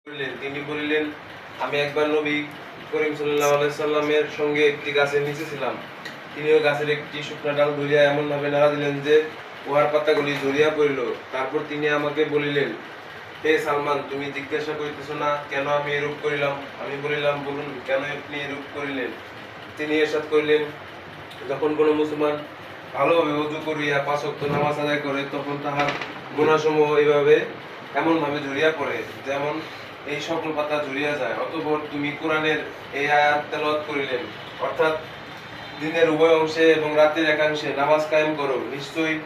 তিনি বলিলেন, আমি একবার নবী করিম সাল্লাল্লাহু আলাইহি সাল্লামের সঙ্গে একটি গাছের নিচে ছিলাম। তিনি ওই গাছের একটি শুকনা ডাল ধরিয়া এমনভাবে নাড়া দিলেন যে উহার পাতাগুলি ঝরিয়া পড়িল। তারপর তিনি আমাকে বলিলেন, হে সালমান, তুমি জিজ্ঞাসা করিতেছ না কেন আমি এরূপ করিলাম? আমি বলিলাম, বলুন, কেন আপনি এরূপ করিলেন? তিনি ইরশাদ করিলেন, যখন কোনো মুসলমান ভালোভাবে ওযু করিয়া ৫ ওয়াক্ত নামাজ আদায় করে, তখন তাহার গুনাহসমূহ এমনভাবে ঝরিয়া পড়ে, যেমন এই সকল পাতা ঝরিয়া যায়। অতঃপর তুমি কোরআনের এই আয়াত তেলাওয়াত করিলেন, অর্থাৎ দিনের উভয় অংশে এবং রাতের একাংশে নামাজ কায়েম করো, নিশ্চয়ই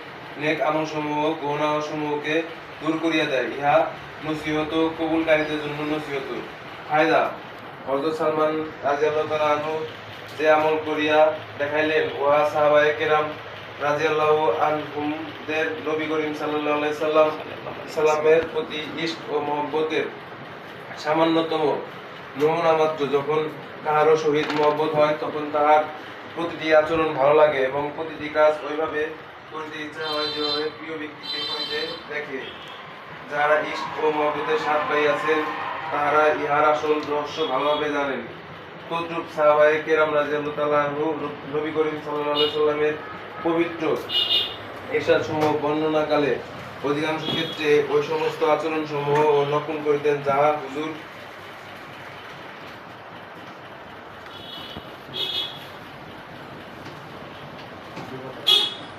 নেক আমলসমূহ গুনাহসমূহকে দূর করিয়া দেয়। ইহা নসিহত কবুলকারীদের জন্য নসিহত। ফায়দা: হযরত সালমান রাদিয়াল্লাহু তাআলা আনহু যে আমল করিয়া দেখাইলেন, উহা সাহাবায়ে কেরাম রাদিয়াল্লাহু আনহুমদের নবী করিম সাল্লাল্লাহু আলাইহি সাল্লামের প্রতি ইশক ও মহব্বতের সামান্যতম নমুনা মাত্র। যখন কাহারও সহিত মহব্বত হয়, তখন তাহার প্রতিটি আচরণ ভালো লাগে এবং প্রতিটি কাজ ওইভাবে করিতে ইচ্ছা হয় যেভাবে প্রিয় ব্যক্তিকে করিতে দেখে। যাহারা ইশক ও মহব্বতের স্বাদ পাইয়াছেন, তাহারা ইহার আসল রহস্য ভালোভাবে জানেন। তদ্রূপ সাহাবায়ে কেরাম রাদিয়াল্লাহু তাআলা আনহু নবী করিম সাল্লাল্লাহু আলাইহি সাল্লামের পবিত্র ইরশাদসমূহ বর্ণনাকালে অধিকাংশ ক্ষেত্রে ওই সমস্ত আচরণসমূহ নকল করিতেন, যাহা হুজুর